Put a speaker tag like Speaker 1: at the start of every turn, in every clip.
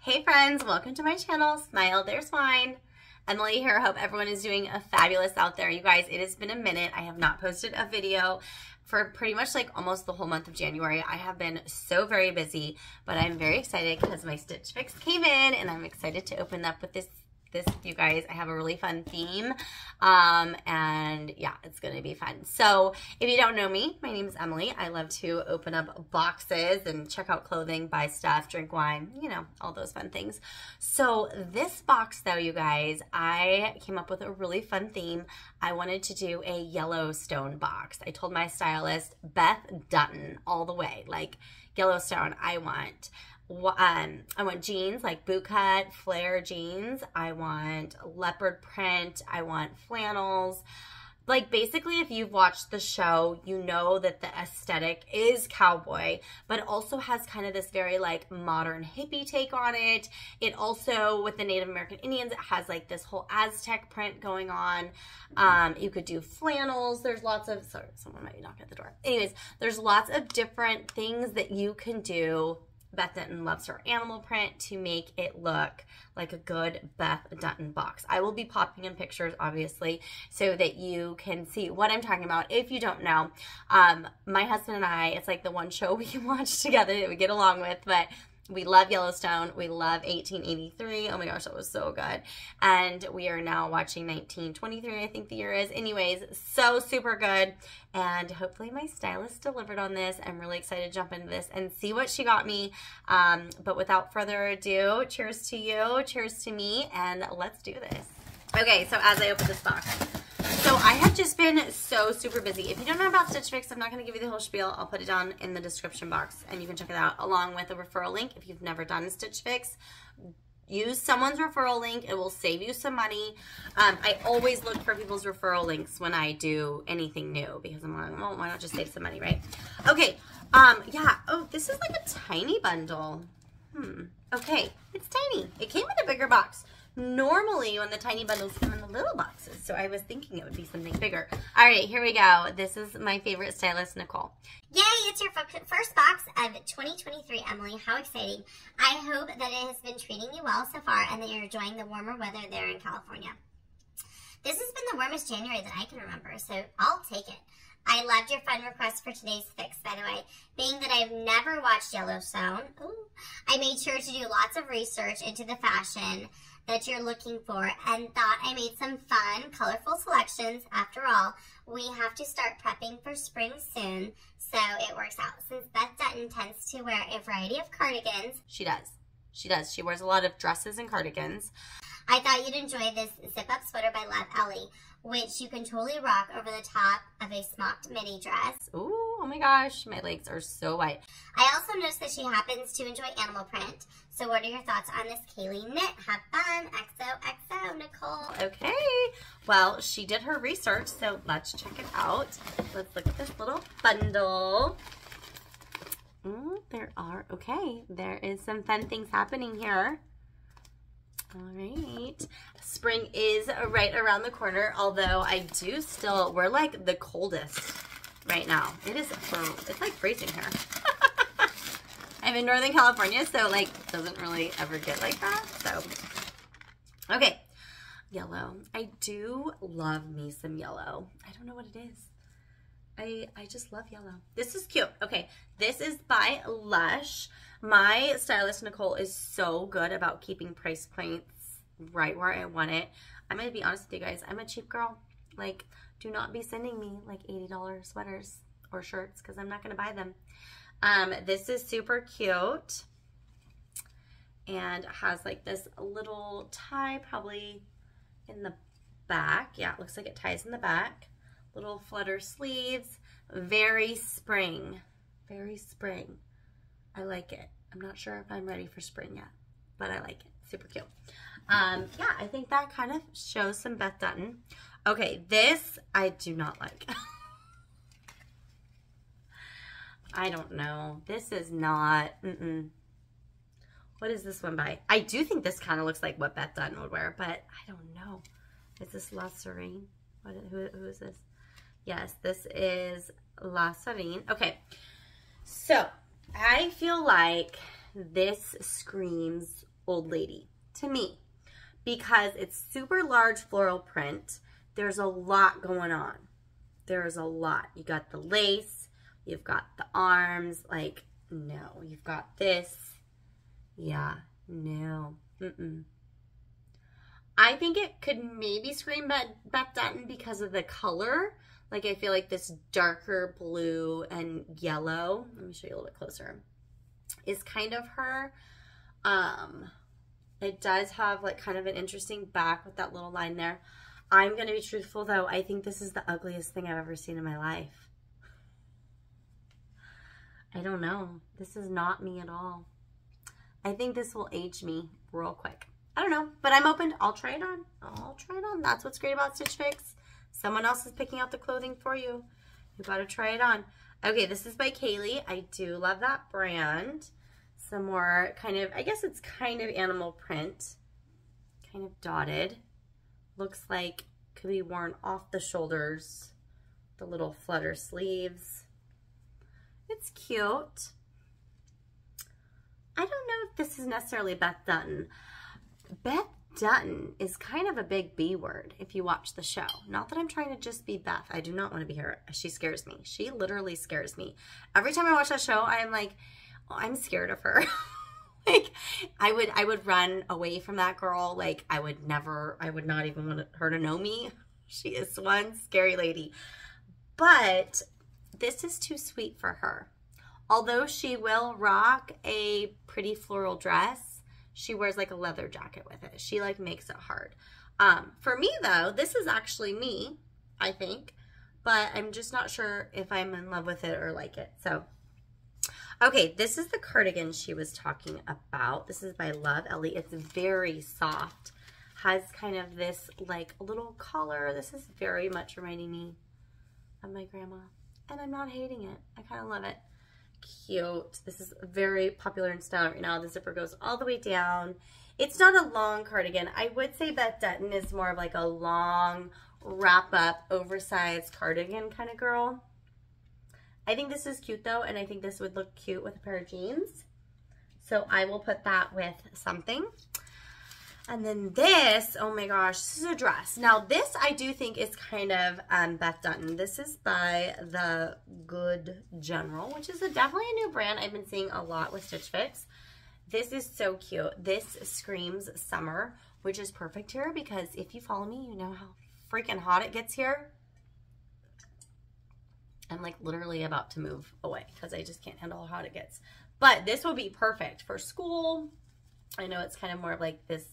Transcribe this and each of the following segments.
Speaker 1: Hey friends, welcome to my channel. Smile, there's wine. Emily here. Hope everyone is doing fabulous out there. You guys, it has been a minute. I have not posted a video for pretty much like almost the whole month of January. I have been so very busy, but I'm very excited because my Stitch Fix came in and I'm excited to open up with this, you guys. I have a really fun theme, and yeah, it's gonna be fun. So if you don't know me, my name is Emily. I love to open up boxes and check out clothing, buy stuff, drink wine, you know, all those fun things. So this box though, you guys, I came up with a really fun theme. I wanted to do a Yellowstone box. I told my stylist, Beth Dutton, all the way, like Yellowstone, I want jeans, like boot cut, flare jeans. I want leopard print. I want flannels. Like basically, if you've watched the show, you know that the aesthetic is cowboy, but also has kind of this very like modern hippie take on it. It also, with the Native American Indians, it has like this whole Aztec print going on. You could do flannels. There's lots of, sorry, someone might be knocking at the door. Anyways, there's lots of different things that you can do. Beth Dutton loves her animal print to make it look like a good Beth Dutton box. I will be popping in pictures, obviously, so that you can see what I'm talking about. If you don't know, my husband and I, it's like the one show we can watch together that we get along with, but we love Yellowstone. We love 1883. Oh my gosh, that was so good. And we are now watching 1923, I think the year is. Anyways, so super good. And hopefully my stylist delivered on this. I'm really excited to jump into this and see what she got me. But without further ado, cheers to you, cheers to me, and let's do this. Okay, so as I open this box, so I have just been so super busy. If you don't know about Stitch Fix, I'm not going to give you the whole spiel. I'll put it down in the description box and you can check it out along with a referral link. If you've never done Stitch Fix, use someone's referral link. It will save you some money. I always look for people's referral links when I do anything new because I'm like, well, why not just save some money, right? Okay, yeah. Oh, this is like a tiny bundle. Okay, it's tiny. It came in a bigger box. Normally, when the tiny bundles come in the little boxes, so I was thinking it would be something bigger. All right, here we go. This is my favorite stylist, Nicole.
Speaker 2: Yay, it's your first box of 2023, Emily. How exciting. I hope that it has been treating you well so far and that you're enjoying the warmer weather there in California. This has been the warmest January that I can remember, so I'll take it. I loved your fun request for today's fix, by the way. Being that I've never watched Yellowstone, I made sure to do lots of research into the fashion that you're looking for and thought I made some fun, colorful selections. After all, we have to start prepping for spring soon, so it works out. Since Beth Dutton tends to wear a variety of cardigans.
Speaker 1: She does. She does. She wears a lot of dresses and cardigans.
Speaker 2: I thought you'd enjoy this zip-up sweater by Love Ellie, which you can totally rock over the top of a smocked mini dress.
Speaker 1: Ooh, oh my gosh, my legs are so white.
Speaker 2: I also noticed that she happens to enjoy animal print. So what are your thoughts on this Kaylee knit? Have fun. XOXO, Nicole.
Speaker 1: Okay, well, she did her research, so let's check it out. Let's look at this little bundle. There is some fun things happening here. All right, spring is right around the corner, although I do still, we're like the coldest right now. It's like freezing here. I'm in Northern California, so like it doesn't really ever get like that. So, okay, yellow. I do love me some yellow. I don't know what it is. I just love yellow. This is cute. Okay, this is by Lush. My stylist, Nicole, is so good about keeping price points right where I want it. I'm going to be honest with you guys. I'm a cheap girl. Like, do not be sending me like $80 sweaters or shirts because I'm not going to buy them. This is super cute and has like this little tie probably in the back. Yeah, it looks like it ties in the back. Little flutter sleeves. Very spring. Very spring. I like it. I'm not sure if I'm ready for spring yet, but I like it. Super cute. Yeah, I think that kind of shows some Beth Dutton. Okay, this I do not like. I don't know. This is not, What is this one by? I do think this kind of looks like what Beth Dutton would wear, but I don't know. Is this La Serene? Who is this? Yes, this is La Serene. Okay, so I feel like this screams old lady to me because it's super large floral print. There's a lot going on. There's a lot. You got the lace, you've got the arms, like, no, you've got this. Yeah, no, I think it could maybe scream Beth Dutton because of the color. Like, I feel like this darker blue and yellow, let me show you a little bit closer, is kind of her. It does have like kind of an interesting back with that little line there. I'm going to be truthful though. I think this is the ugliest thing I've ever seen in my life. I don't know. This is not me at all. I think this will age me real quick. I don't know, but I'm open. I'll try it on. I'll try it on. That's what's great about Stitch Fix. Someone else is picking out the clothing for you. You got to try it on. Okay, this is by Kaylee. I do love that brand. Some more kind of, I guess it's kind of animal print. Kind of dotted. Looks like could be worn off the shoulders. The little flutter sleeves. It's cute. I don't know if this is necessarily Beth Dutton. Beth Dutton is kind of a big B word if you watch the show. Not that I'm trying to just be Beth. I do not want to be her. She scares me. She literally scares me. Every time I watch that show, I'm like, oh, I'm scared of her. Like, I would run away from that girl. Like, I would not even want her to know me. She is one scary lady. But this is too sweet for her. Although she will rock a pretty floral dress, she wears like a leather jacket with it. She like makes it hard. For me though, this is actually me, I think, but I'm just not sure if I'm in love with it or like it. So, okay, this is the cardigan she was talking about. This is by Love Ellie. It's very soft. Has kind of this like little collar. This is very much reminding me of my grandma. And I'm not hating it. I kind of love it. Cute. This is very popular in style right now. The zipper goes all the way down. It's not a long cardigan. I would say Beth Dutton is more of like a long wrap up oversized cardigan kind of girl. I think this is cute though, and I think this would look cute with a pair of jeans. So I will put that with something. And then this, oh my gosh, this is a dress. Now this I do think is kind of Beth Dutton. This is by The Good General, which is definitely a new brand I've been seeing a lot with Stitch Fix. This is so cute. This screams summer, which is perfect here because if you follow me, you know how freaking hot it gets here. I'm like literally about to move away because I just can't handle how hot it gets. But this will be perfect for school. I know it's kind of more of like this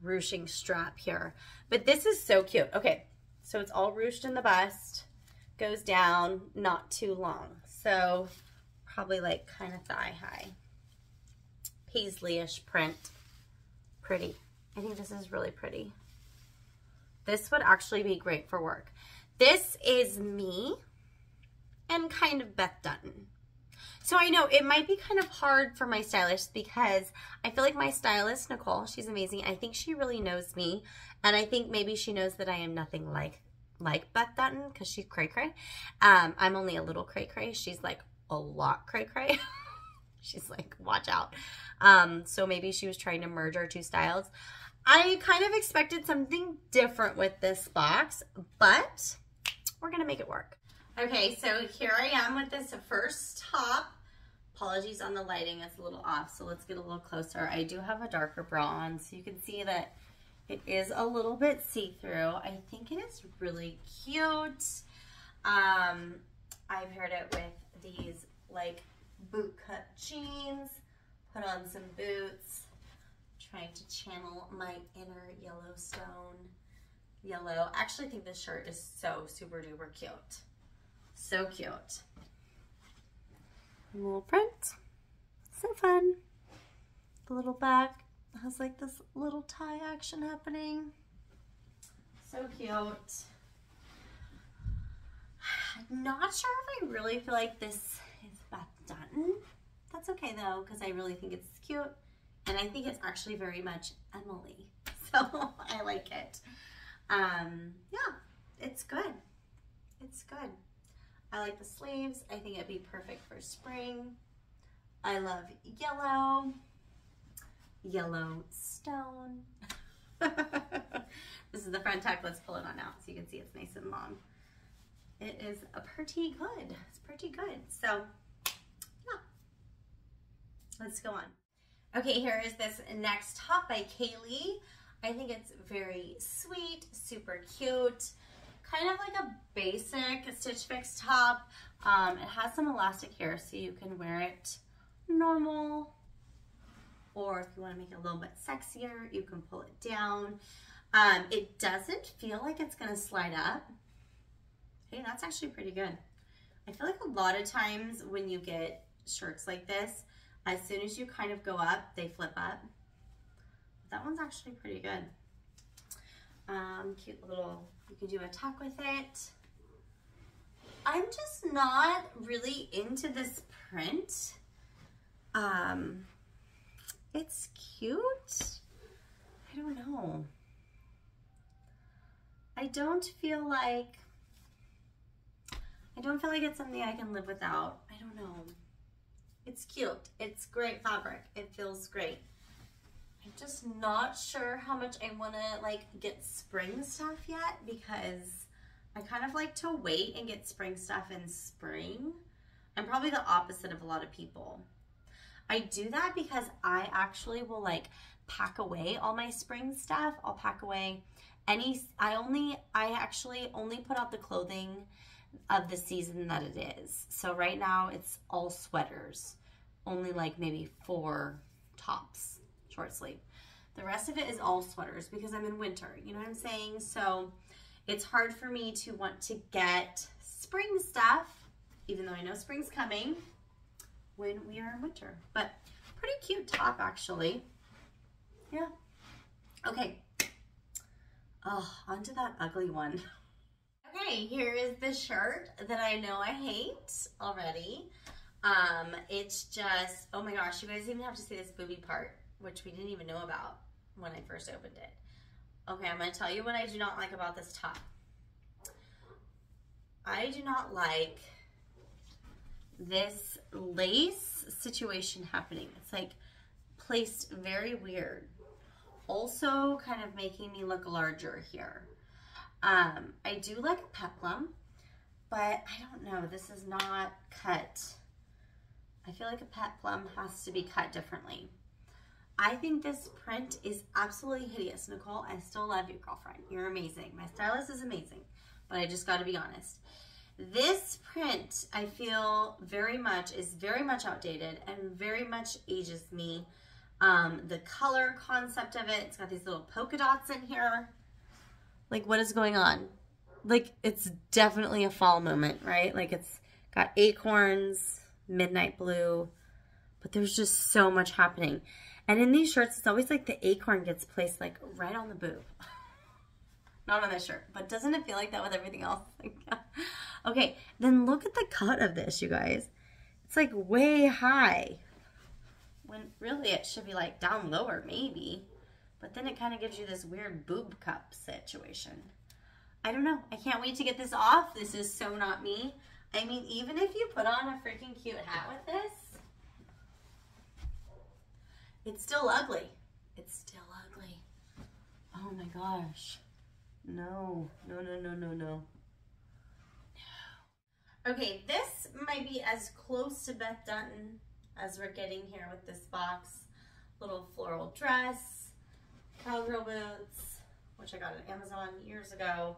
Speaker 1: ruching strap here, but this is so cute. Okay, so it's all ruched in the bust, goes down, not too long, so probably like kind of thigh high, paisley-ish print. Pretty. I think this is really pretty. This would actually be great for work. This is me and kind of Beth Dutton. So I know it might be kind of hard for my stylist because I feel like my stylist, Nicole, she's amazing. I think she really knows me. And I think maybe she knows that I am nothing like Beth Dutton because she's cray-cray. I'm only a little cray-cray. She's like a lot cray-cray. She's like, watch out. So maybe she was trying to merge our two styles. I kind of expected something different with this box, but we're going to make it work. Okay, so here I am with this first top. Apologies on the lighting, it's a little off, so let's get a little closer. I do have a darker bra on, so you can see that it is a little bit see-through. I think it is really cute. I paired it with these like boot cut jeans, put on some boots, trying to channel my inner Yellowstone yellow. I actually think this shirt is so super duper cute. So cute. A little print. So fun. The little back has like this little tie action happening. So cute. I'm not sure if I really feel like this is Beth Dutton. That's okay though, because I really think it's cute. And I think it's actually very much Emily. So I like it. Yeah, it's good. It's good. I like the sleeves. I think it'd be perfect for spring. I love yellow. Yellowstone. This is the front tuck. Let's pull it on out so you can see it's nice and long. It is pretty good. It's pretty good. So, yeah. Let's go on. Okay, here is this next top by Kaylee. I think it's very sweet, super cute. Kind of like a basic Stitch Fix top. It has some elastic here so you can wear it normal. Or if you want to make it a little bit sexier, you can pull it down. It doesn't feel like it's going to slide up. Hey, that's actually pretty good. I feel like a lot of times when you get shirts like this, as soon as you kind of go up, they flip up. That one's actually pretty good. Cute little, you can do a tuck with it. I'm just not really into this print. It's cute. I don't know. I don't feel like it's something I can live without. I don't know. It's cute. It's great fabric. It feels great. I'm just not sure how much I want to like get spring stuff yet, because I kind of like to wait and get spring stuff in spring. I'm probably the opposite of a lot of people. I do that because I actually will like pack away all my spring stuff. I'll pack away I actually only put out the clothing of the season that it is. So right now it's all sweaters, only like maybe 4 tops, short sleeve. The rest of it is all sweaters because I'm in winter, you know what I'm saying? So it's hard for me to want to get spring stuff, even though I know spring's coming, when we are in winter. But pretty cute top actually. Yeah. Okay. Oh, onto that ugly one. Okay, here is the shirt that I know I hate already. It's just, oh my gosh, you guys even have to see this booby part, which we didn't even know about when I first opened it. Okay, I'm gonna tell you what I do not like about this top. I do not like this lace situation happening. It's like placed very weird. Also kind of making me look larger here. I do like a peplum, but I don't know, this is not cut. I feel like a peplum has to be cut differently. I think this print is absolutely hideous. Nicole, I still love you, girlfriend. You're amazing. My stylist is amazing, but I just gotta be honest. This print, I feel is very much outdated and very much ages me. The color concept of it, it's got these little polka dots in here. Like, what is going on? Like, it's definitely a fall moment, right? Like, it's got acorns, midnight blue, but there's just so much happening. And in these shirts, it's always like the acorn gets placed like right on the boob. Not on this shirt, but doesn't it feel like that with everything else? Okay, then look at the cut of this, you guys. It's like way high, when really it should be like down lower maybe, but then it kind of gives you this weird boob cup situation. I don't know. I can't wait to get this off. This is so not me. I mean, even if you put on a freaking cute hat with this, it's still ugly. It's still ugly. Oh my gosh. No, no, no, no, no, no. No. Okay, this might be as close to Beth Dutton as we're getting here with this box. Little floral dress, cowgirl boots, which I got on Amazon years ago,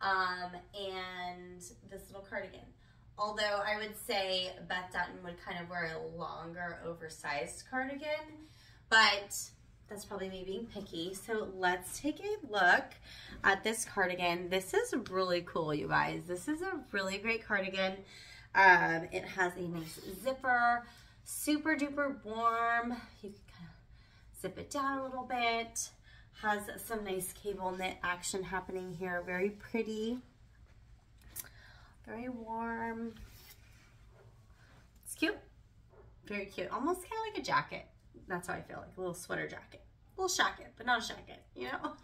Speaker 1: and this little cardigan. Although I would say Beth Dutton would kind of wear a longer, oversized cardigan, but that's probably me being picky. So let's take a look at this cardigan. This is really cool, you guys. This is a really great cardigan. It has a nice zipper, super duper warm. You can kind of zip it down a little bit. Has some nice cable knit action happening here. Very pretty. Very warm. It's cute. Very cute. Almost kind of like a jacket. That's how I feel, like a little sweater jacket. A little shacket, but not a shacket, you know?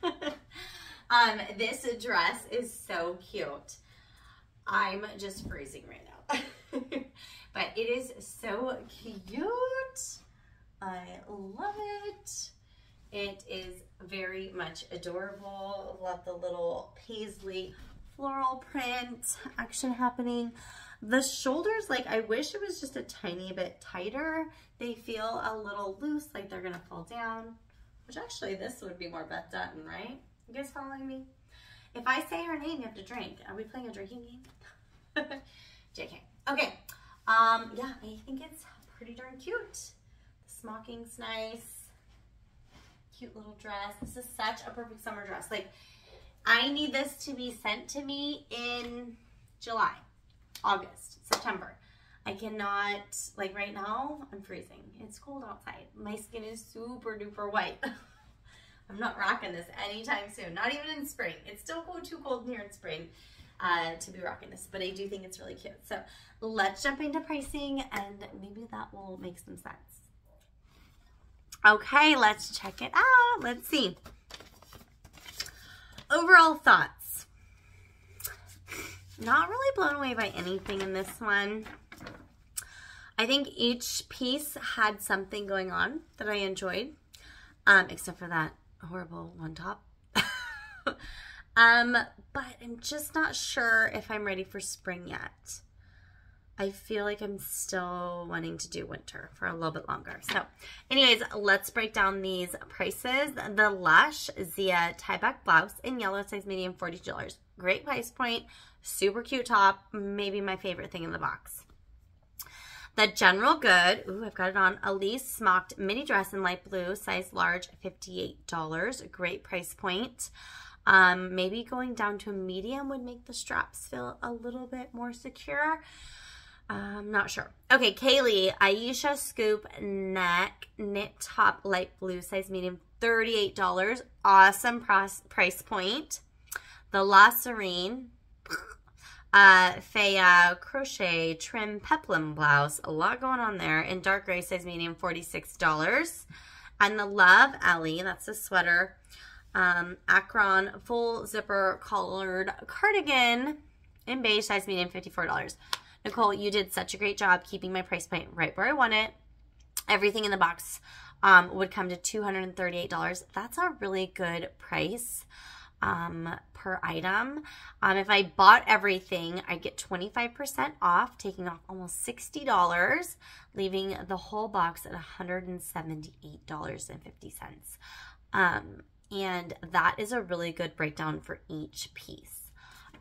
Speaker 1: This dress is so cute. I'm just freezing right now. But it is so cute. I love it. It is very much adorable. Love the little paisley floral print action happening. The shoulders, like, I wish it was just a tiny bit tighter. They feel a little loose, like they're gonna fall down, which actually this would be more Beth Dutton, right? You guys following me? If I say her name, you have to drink. Are we playing a drinking game? JK. Okay. Yeah, I think it's pretty darn cute. The smocking's nice. Cute little dress. This is such a perfect summer dress. Like, I need this to be sent to me in July, August, September. I cannot, like right now, I'm freezing. It's cold outside. My skin is super duper white. I'm not rocking this anytime soon. Not even in spring. It's still too cold here in spring to be rocking this, but I do think it's really cute. So let's jump into pricing and maybe that will make some sense. Okay, let's check it out. Let's see. Overall thoughts. Not really blown away by anything in this one. I think each piece had something going on that I enjoyed, except for that horrible one top. But I'm just not sure if I'm ready for spring yet. I feel like I'm still wanting to do winter for a little bit longer. So anyways, let's break down these prices. The Lush Zia tie-back blouse in yellow, size medium, $42. Great price point, super cute top, maybe my favorite thing in the box. The General Good, ooh, I've got it on, Elise smocked mini dress in light blue, size large, $58. Great price point. Maybe going down to a medium would make the straps feel a little bit more secure. I'm not sure. Okay, Kaylee, Aisha Scoop neck knit top, light blue, size medium, $38. Awesome price point. The La Serene, Faya crochet trim peplum blouse, a lot going on there, in dark gray, size medium, $46. And the Love Ellie, that's a sweater, Akron full zipper collared cardigan in beige, size medium, $54. Nicole, you did such a great job keeping my price point right where I want it. Everything in the box would come to $238. That's a really good price per item. If I bought everything, I get 25% off, taking off almost $60, leaving the whole box at $178.50. And that is a really good breakdown for each piece.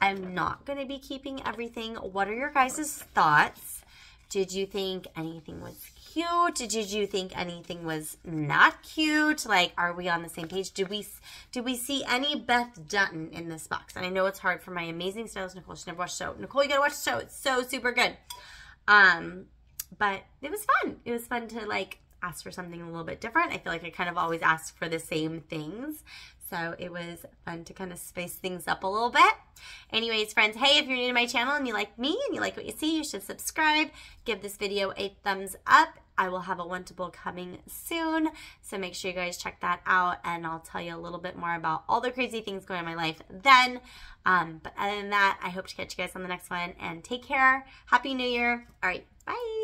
Speaker 1: I'm not going to be keeping everything. What are your guys' thoughts? Did you think anything was cute? Did you think anything was not cute? Like, are we on the same page? Did we see any Beth Dutton in this box? And I know it's hard for my amazing stylist, Nicole. She never watched the show. Nicole, you got to watch the show. It's so super good. But it was fun. It was fun to, like, ask for something a little bit different. I feel like I kind of always ask for the same things. So it was fun to kind of spice things up a little bit. Anyways, friends, hey, if you're new to my channel and you like me and you like what you see, you should subscribe. Give this video a thumbs up. I will have a Wantable coming soon. So make sure you guys check that out. And I'll tell you a little bit more about all the crazy things going on in my life then. But other than that, I hope to catch you guys on the next one. And take care. Happy New Year. All right. Bye.